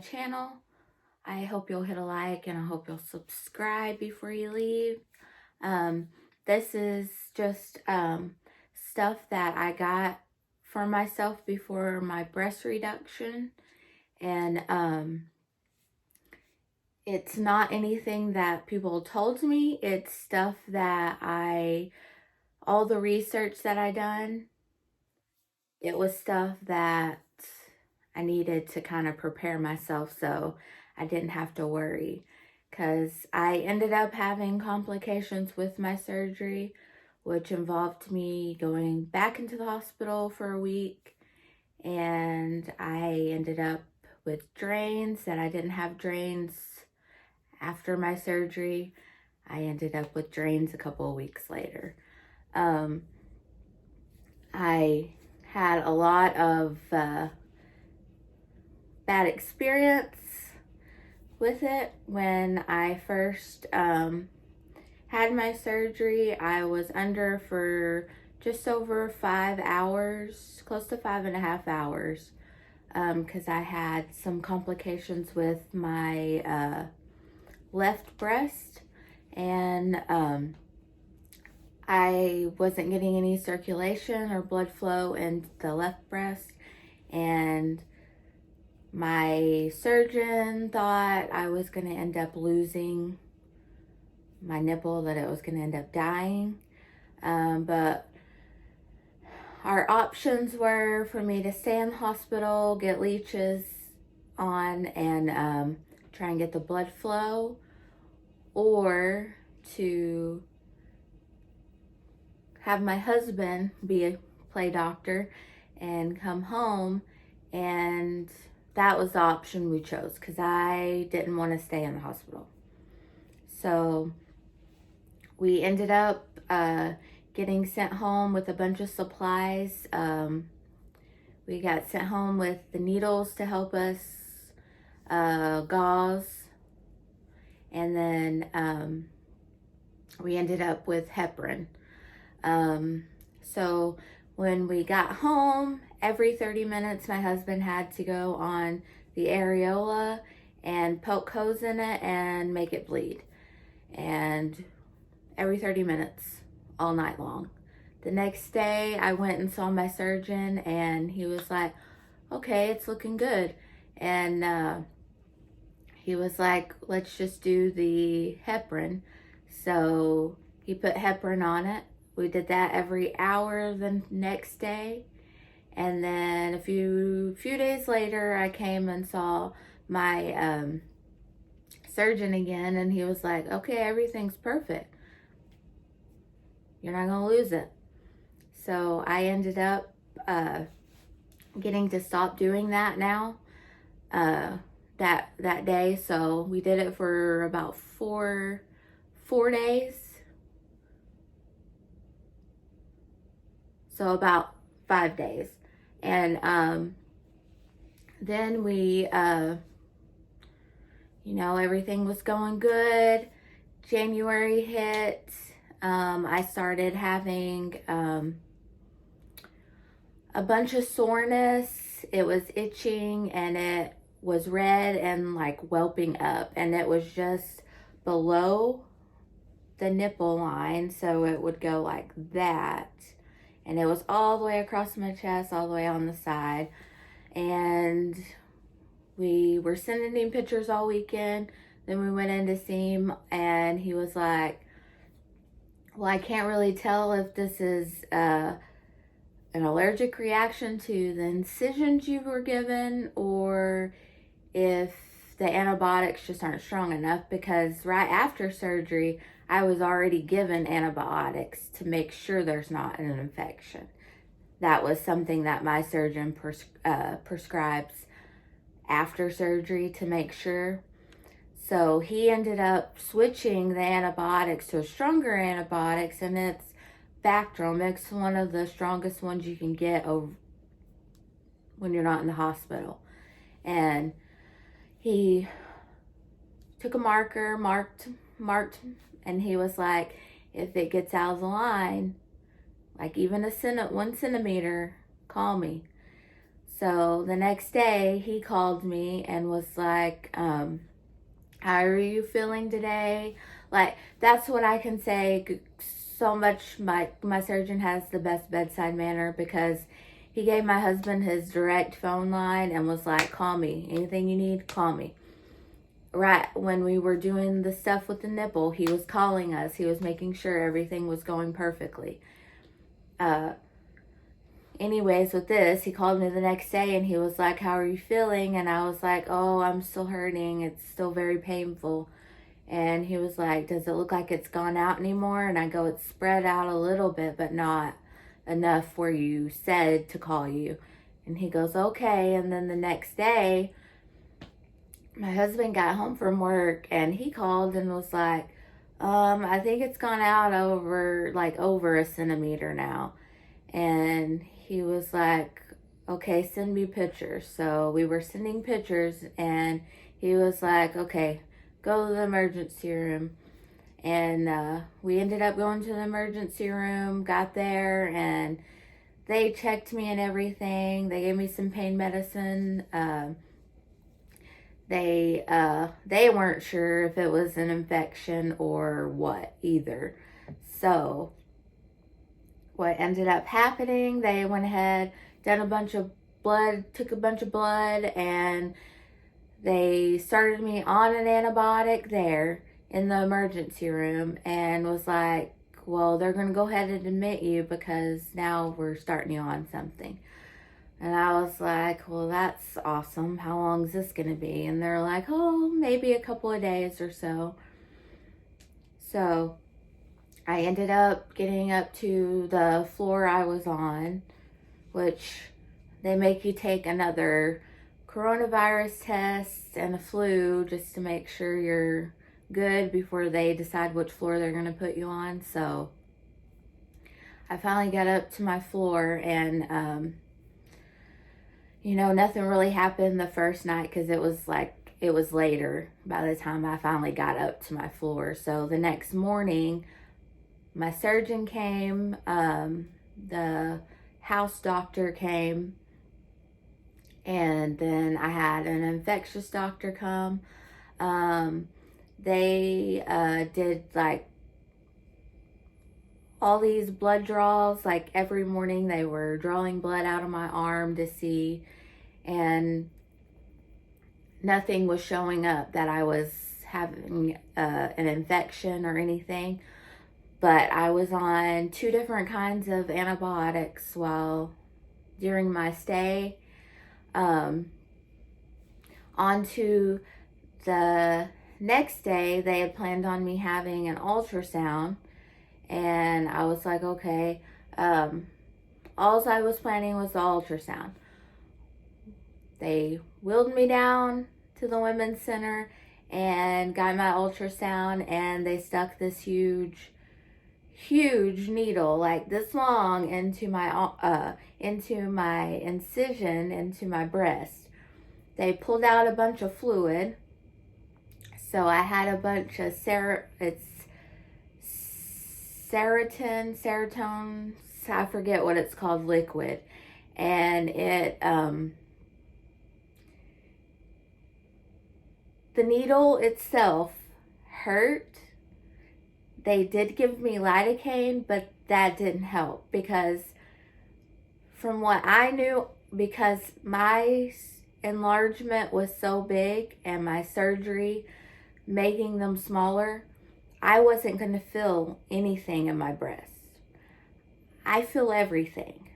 channel. I hope you'll hit a like and I hope you'll subscribe before you leave. This is just stuff that I got for myself before my breast reduction, and it's not anything that people told me. It's stuff that all the research that I done, it was stuff that I needed to kind of prepare myself so I didn't have to worry, because I ended up having complications with my surgery, which involved me going back into the hospital for a week, and I ended up with drains that I didn't have drains after my surgery. I ended up with drains a couple of weeks later. I had a lot of bad experience with it. When I first had my surgery, I was under for just over 5 hours, close to 5.5 hours, because I had some complications with my left breast, and I wasn't getting any circulation or blood flow in the left breast, and my surgeon thought I was going to end up losing my nipple, that it was going to end up dying. But our options were for me to stay in the hospital, get leeches on, and try and get the blood flow, or to have my husband be a play doctor and come home, and that was the option we chose because I didn't want to stay in the hospital. So we ended up getting sent home with a bunch of supplies. We got sent home with the needles to help us, gauze, and then we ended up with heparin. So when we got home, every 30 minutes, my husband had to go on the areola and poke hose in it and make it bleed. And every 30 minutes, all night long. The next day, I went and saw my surgeon, and he was like, okay, it's looking good. And he was like, let's just do the heparin. So he put heparin on it. We did that every hour the next day. And then a few days later, I came and saw my surgeon again, and he was like, okay, everything's perfect. You're not going to lose it. So I ended up getting to stop doing that now, that day. So we did it for about four days. So about 5 days. And then we, everything was going good. January hit. I started having a bunch of soreness. It was itching, and it was red and like whelping up, and it was just below the nipple line, so it would go like that, and it was all the way across my chest, all the way on the side. And we were sending him pictures all weekend. Then we went in to see him, and he was like, well, I can't really tell if this is an allergic reaction to the incisions you were given, or if the antibiotics just aren't strong enough, because right after surgery, I was already given antibiotics to make sure there's not an infection. That was something that my surgeon prescribes after surgery to make sure. So he ended up switching the antibiotics to a stronger antibiotics, and it's Bactrim. It's one of the strongest ones you can get when you're not in the hospital. And he took a marker, marked, and he was like, if it gets out of the line, like even 1 centimeter, call me. So the next day he called me and was like, how are you feeling today? Like, that's what I can say. So much, my surgeon has the best bedside manner, because he gave my husband his direct phone line and was like, call me. Anything you need, call me. Right when we were doing the stuff with the nipple, he was calling us. He was making sure everything was going perfectly. Anyways, with this, he called me the next day and he was like, how are you feeling? And I was like, oh, I'm still hurting. It's still very painful. And he was like, does it look like it's gone out anymore? And I go, it's spread out a little bit, but not enough where you said to call you. And he goes, okay. And then the next day, my husband got home from work and he called and was like, I think it's gone out over a centimeter now. And he was like, okay, send me pictures. So we were sending pictures and he was like, okay, go to the emergency room. And we ended up going to the emergency room, got there, and they checked me and everything. They gave me some pain medicine. They weren't sure if it was an infection or what either. So what ended up happening, they went ahead, took a bunch of blood, and they started me on an antibiotic there in the emergency room, and was like, well, they're going to go ahead and admit you because now we're starting you on something. And I was like, well, that's awesome. How long is this going to be? And they're like, oh, maybe a couple of days or so. So I ended up getting up to the floor I was on, which they make you take another coronavirus test and a flu just to make sure you're good before they decide which floor they're going to put you on. So I finally got up to my floor, and nothing really happened the first night because it was later by the time I finally got up to my floor. So the next morning, my surgeon came, the house doctor came, and then I had an infectious doctor come. They did like all these blood draws. Like every morning they were drawing blood out of my arm to see, and nothing was showing up that I was having an infection or anything. But I was on 2 different kinds of antibiotics during my stay. On to the next day, they had planned on me having an ultrasound, and I was like, okay. All I was planning was the ultrasound. They wheeled me down to the women's center and got my ultrasound, and they stuck this huge needle like this long into my incision into my breast. They pulled out a bunch of fluid, so I had a bunch of serotonin, I forget what it's called, liquid, and it the needle itself hurt. They did give me lidocaine, but that didn't help because from what I knew, because my enlargement was so big and my surgery making them smaller, I wasn't going to feel anything in my breast. I feel everything.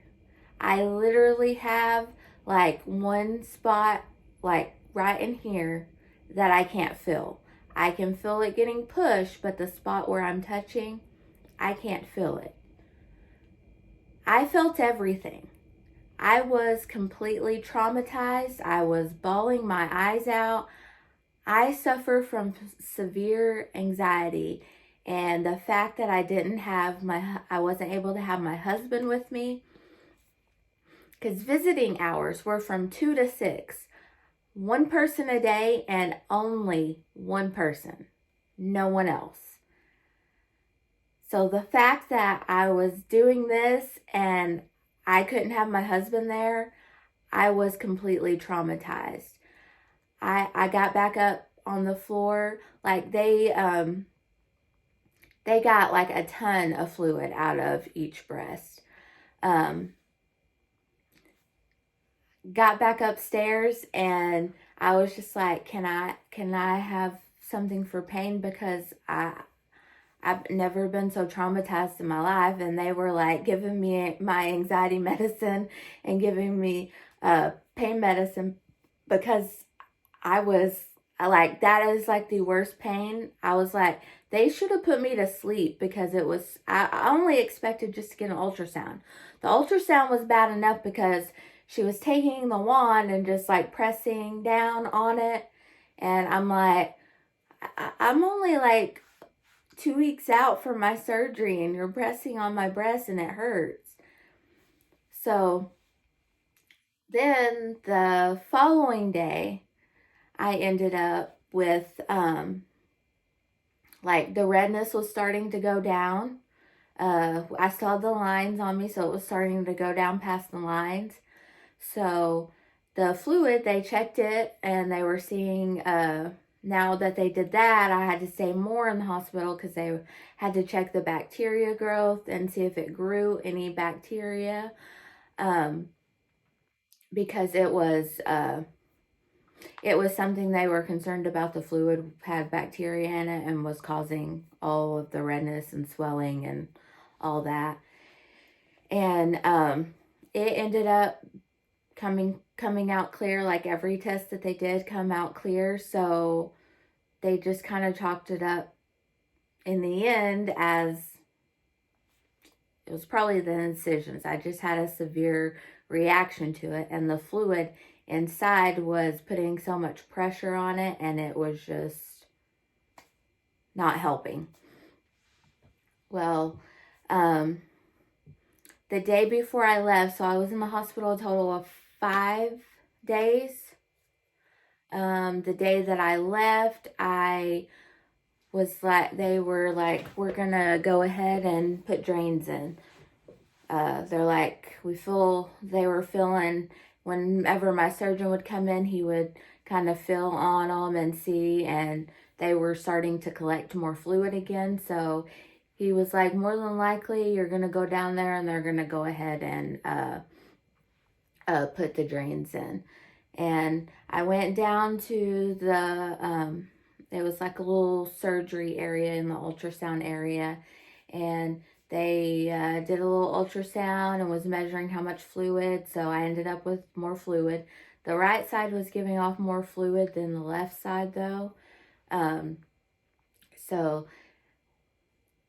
I literally have like one spot, like right in here, that I can't feel. I can feel it getting pushed, but the spot where I'm touching, I can't feel it. I felt everything. I was completely traumatized. I was bawling my eyes out. I suffer from severe anxiety, and the fact that I wasn't able to have my husband with me, because visiting hours were from 2 to 6. One person a day and only one person, no one else. So the fact that I was doing this and I couldn't have my husband there, I was completely traumatized. I got back up on the floor. Like they got like a ton of fluid out of each breast. Um, got back upstairs and I was just like, can I have something for pain, because I've never been so traumatized in my life. And they were like giving me my anxiety medicine and giving me pain medicine, because I was like, that is like the worst pain. I was like, they should have put me to sleep, because I only expected just to get an ultrasound. The ultrasound was bad enough because she was taking the wand and just like pressing down on it. And I'm like, I'm only like 2 weeks out from my surgery and you're pressing on my breast and it hurts. So then the following day, I ended up with like the redness was starting to go down. I saw the lines on me, so it was starting to go down past the lines. So the fluid, they checked it and they were seeing, now that they did that, I had to stay more in the hospital because they had to check the bacteria growth and see if it grew any bacteria. Because it was something they were concerned about. The fluid had bacteria in it and was causing all of the redness and swelling and all that. And it ended up coming out clear. Like every test that they did come out clear. So they just kind of chalked it up in the end as it was probably the incisions. I just had a severe reaction to it, and the fluid inside was putting so much pressure on it, and it was just not helping. Well, the day before I left, so I was in the hospital a total of 5 days. The day that I left, I was like, they were like, we're gonna go ahead and put drains in. They're like, they were feeling, whenever my surgeon would come in, he would kind of feel on them and see, and they were starting to collect more fluid again. So he was like, more than likely, you're going to go down there and they're going to go ahead and put the drains in. And I went down to it was like a little surgery area in the ultrasound area. And they did a little ultrasound and was measuring how much fluid. So I ended up with more fluid. The right side was giving off more fluid than the left side, though. So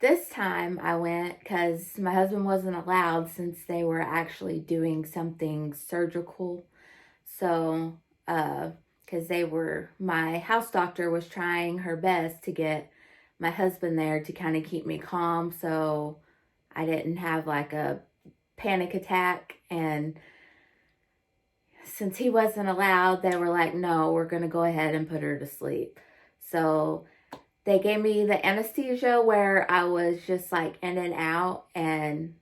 this time I went because my husband wasn't allowed, since they were actually doing something surgical. So, because my house doctor was trying her best to get my husband there to kind of keep me calm, so I didn't have like a panic attack. And since he wasn't allowed, they were like, no, we're going to go ahead and put her to sleep. So they gave me the anesthesia where I was just like in and out. And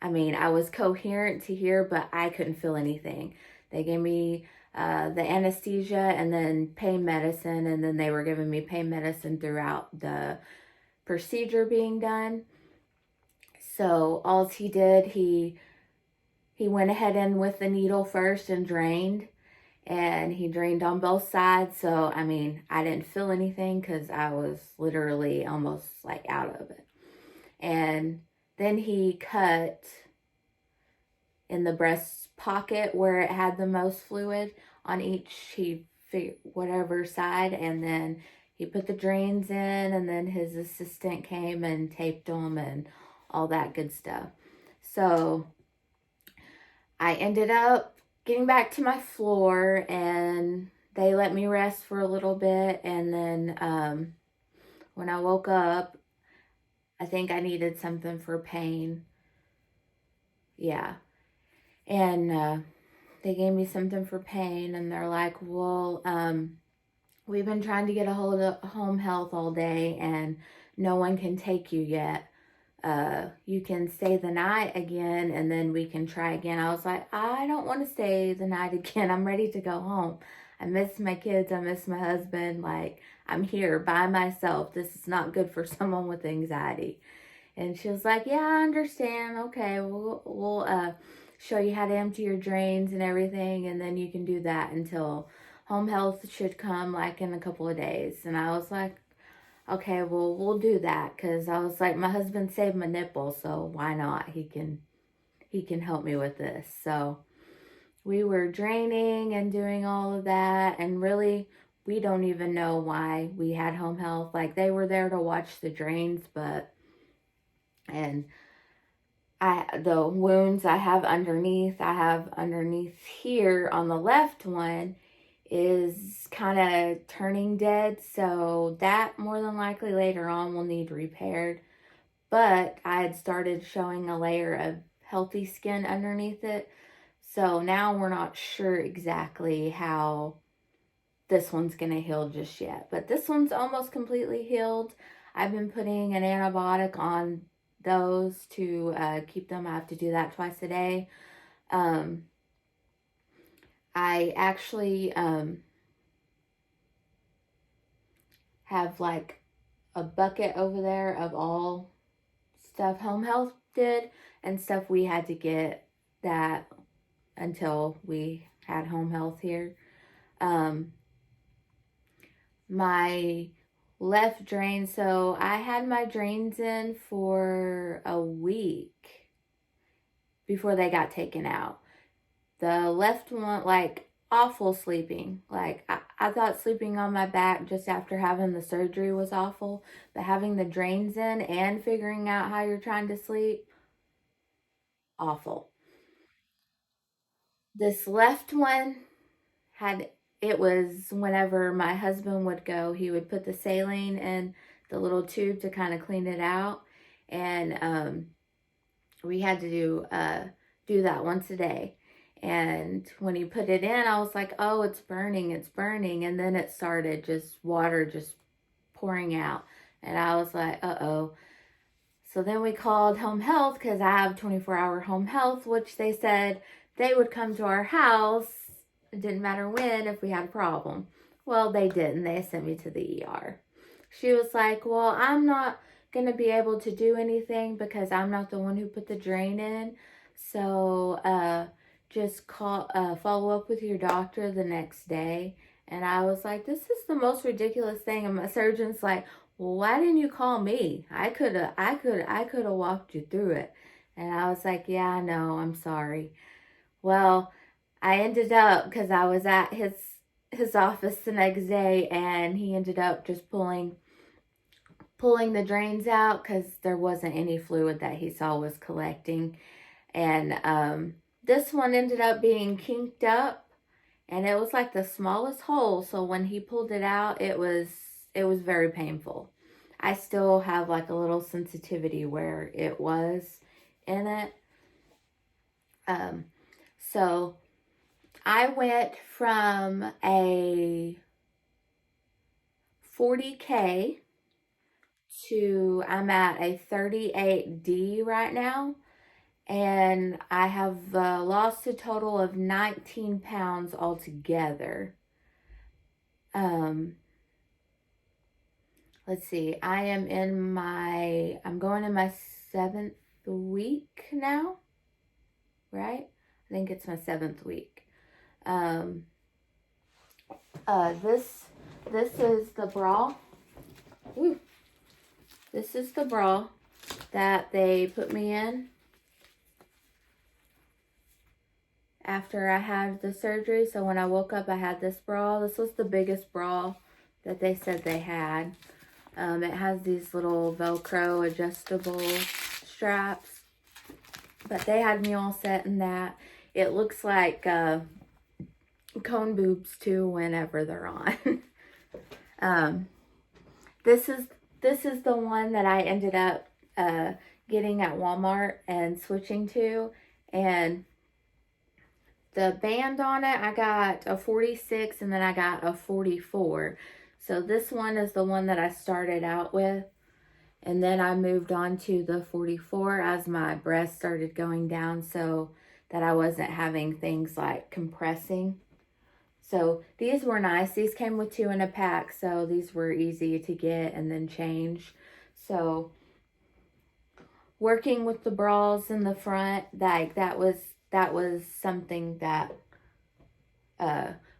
I mean, I was coherent to hear, but I couldn't feel anything. They gave me the anesthesia and then pain medicine. And then they were giving me pain medicine throughout the procedure being done. So all he did, he went ahead in with the needle first and drained. And he drained on both sides. So, I mean, I didn't feel anything because I was literally almost like out of it. And then he cut in the breast pocket where it had the most fluid on each, whatever side. And then he put the drains in, and then his assistant came and taped them and all that good stuff. So I ended up getting back to my floor, and they let me rest for a little bit. And then when I woke up, I think I needed something for pain. Yeah. And they gave me something for pain, and they're like, well, we've been trying to get a hold of home health all day, and no one can take you yet. you can stay the night again and then we can try again. I was like, I don't want to stay the night again. I'm ready to go home. I miss my kids. I miss my husband. Like, I'm here by myself. This is not good for someone with anxiety. And she was like, yeah, I understand. Okay, we'll show you how to empty your drains and everything. And then you can do that until home health should come like in a couple of days. And I was like, okay, well, we'll do that. Because I was like, my husband saved my nipple, so why not? He can help me with this. So we were draining and doing all of that. And really, we don't even know why we had home health. Like, they were there to watch the drains, but and the wounds I have underneath here on the left one is kind of turning dead, so that more than likely later on will need repaired. But I had started showing a layer of healthy skin underneath it, so now we're not sure exactly how this one's gonna heal just yet. But this one's almost completely healed. I've been putting an antibiotic on those to keep them. I have to do that twice a day. I actually have like a bucket over there of all stuff home health did and stuff we had to get that until we had home health here. My left drain, so I had my drains in for a week before they got taken out. The left one, like, awful sleeping. Like, I thought sleeping on my back just after having the surgery was awful, but having the drains in and figuring out how you're trying to sleep, awful. This left one it was whenever my husband would go, he would put the saline in the little tube to kind of clean it out. And we had to do that once a day. And when he put it in, I was like, oh, it's burning, it's burning. And then it started just water just pouring out. And I was like, uh-oh. So then we called home health because I have 24-hour home health, which they said they would come to our house. It didn't matter when if we had a problem. Well, they didn't. They sent me to the ER. She was like, well, I'm not going to be able to do anything because I'm not the one who put the drain in. So just follow up with your doctor the next day. And I was like, this is the most ridiculous thing. And my surgeon's like, well, why didn't you call me? I could have walked you through it. And I was like, yeah, I know. I'm sorry. Well, I ended up, because I was at his office the next day, and he ended up just pulling the drains out because there wasn't any fluid that he saw was collecting. And this one ended up being kinked up, and it was like the smallest hole. So when he pulled it out, it was very painful. I still have like a little sensitivity where it was in it. So I went from a 40K to I'm at a 38D right now. And I have lost a total of 19 pounds altogether. Let's see, I'm going in my 7th week now, right? I think it's my 7th week. This is the bra. Ooh. This is the bra that they put me in after I had the surgery. So when I woke up, I had this bra. This was the biggest bra that they said they had. It has these little Velcro adjustable straps, but they had me all set in that. It looks like cone boobs too whenever they're on. This is the one that I ended up getting at Walmart and switching to, and the band on it, I got a 46 and then I got a 44. So this one is the one that I started out with, And then I moved on to the 44 as my breast started going down so that I wasn't having things like compressing. So these were nice. These came with 2 in a pack, so these were easy to get and then change. So working with the bras in the front, like that was something that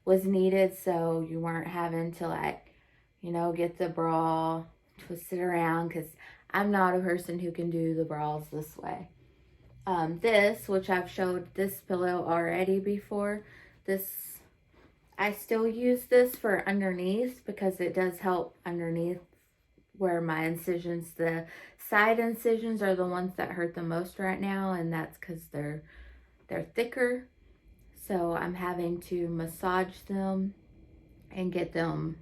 was needed, so you weren't having to like, you know, get the bra, twist it around, because I'm not a person who can do the bras this way. This, which I've showed this pillow already before, this, I still use this for underneath because it does help underneath where my incisions, the side incisions are the ones that hurt the most right now, and that's because they're thicker. So I'm having to massage them and get them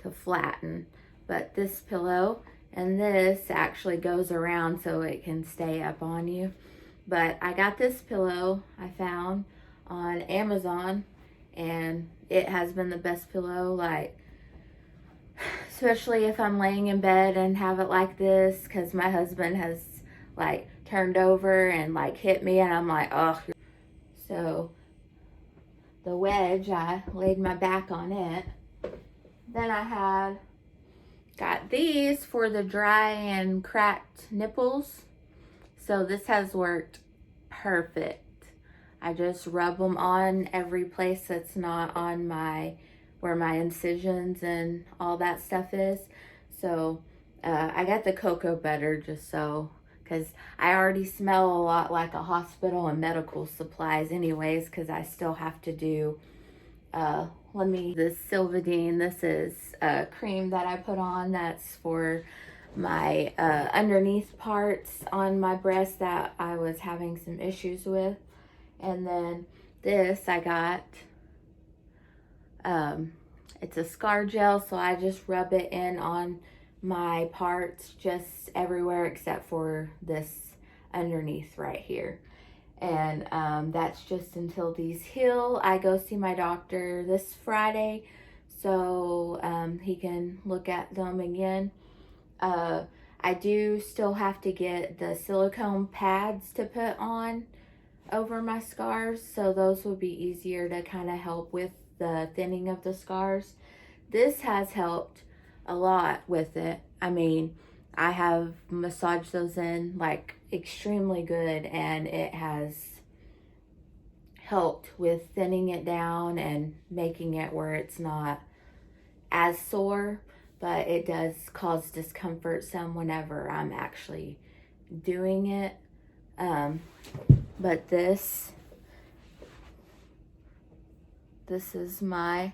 to flatten. But this pillow and this actually goes around so it can stay up on you. But I got this pillow I found on Amazon, and it has been the best pillow, like, especially if I'm laying in bed and have it like this, because my husband has like turned over and like hit me, and I'm like, oh. So the wedge, I laid my back on it. Then I got these for the dry and cracked nipples. So this has worked perfect. I just rub them on every place that's not on where my incisions and all that stuff is. So I got the cocoa butter just so, because I already smell a lot like a hospital and medical supplies anyways, because I still have to do, this Silvadene. This is a cream that I put on that's for my underneath parts on my breast that I was having some issues with. And then this I got, it's a scar gel, so I just rub it in on my parts, just everywhere except for this underneath right here. And that's just until these heal. I go see my doctor this Friday, so he can look at them again. I do still have to get the silicone pads to put on over my scars, so those will be easier to kind of help with the thinning of the scars. This has helped a lot with it. I mean, I have massaged those in like extremely good, and it has helped with thinning it down and making it where it's not as sore, but it does cause discomfort some whenever I'm actually doing it. But this is my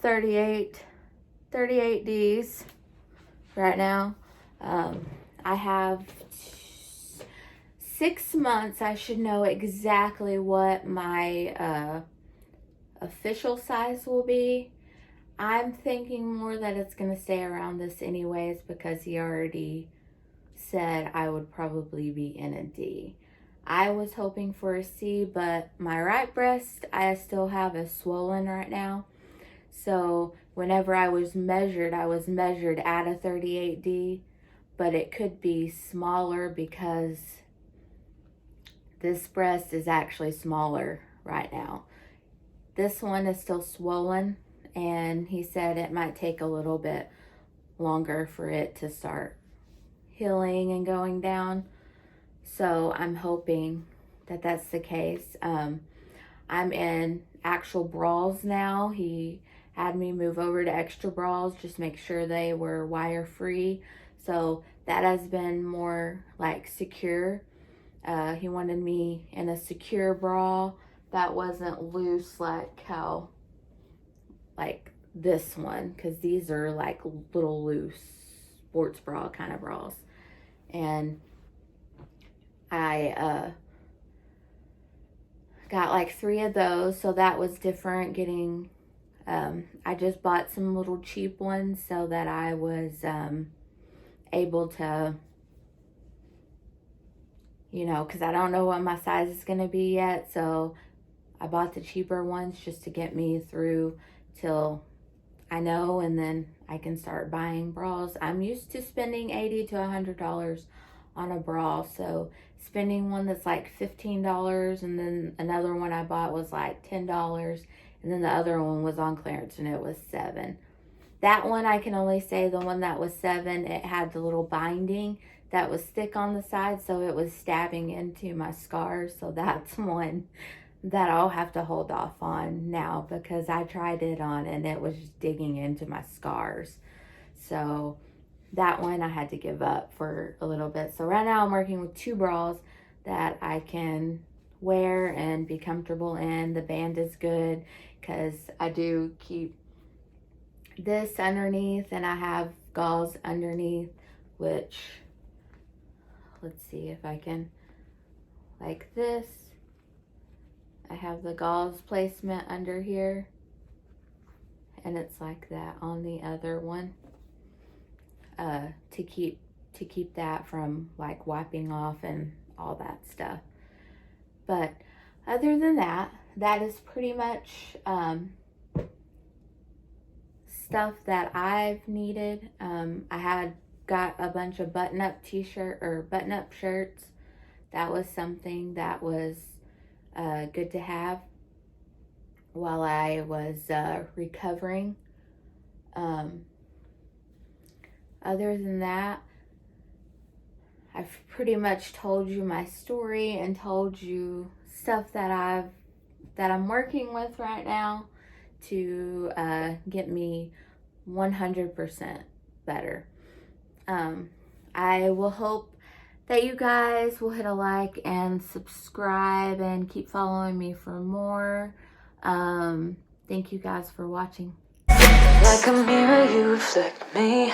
38Ds right now. I have 6 months. I should know exactly what my official size will be. I'm thinking more that it's going to stay around this anyways, because he already said I would probably be in a D. I was hoping for a C, but my right breast, I still have is swollen right now. So whenever I was measured at a 38D, but it could be smaller because this breast is actually smaller right now. This one is still swollen, and he said it might take a little bit longer for it to start healing and going down. So I'm hoping that that's the case. I'm in actual bras now. He had me move over to extra bras, just make sure they were wire free. So that has been more like secure. He wanted me in a secure bra that wasn't loose like how, like this one, because these are like little loose sports bra kind of bras. And I got like 3 of those, so that was different. Getting I just bought some little cheap ones so that I was able to, you know, because I don't know what my size is going to be yet, so I bought the cheaper ones just to get me through till I know, and then I can start buying bras. I'm used to spending $80 to $100 on a bra, so spending one that's like $15, and then another one I bought was like $10, and then the other one was on clearance and it was $7. That one, I can only say the one that was $7, it had the little binding that was thick on the side, so it was stabbing into my scars. So that's one that I'll have to hold off on now, because I tried it on and it was just digging into my scars. So that one I had to give up for a little bit. So right now I'm working with 2 bras that I can wear and be comfortable in. The band is good because I do keep this underneath and I have gauze underneath, which, let's see if I can, like this. I have the gauze placement under here, and it's like that on the other one, to keep that from like wiping off and all that stuff. But other than that, that is pretty much stuff that I've needed. I had got a bunch of button-up t-shirt or button-up shirts. That was something that was good to have while I was recovering. Other than that, I've pretty much told you my story and told you stuff that I'm working with right now to get me 100% better. I will hope that you guys will hit a like and subscribe and keep following me for more. Thank you guys for watching. Like a mirror, you reflect me.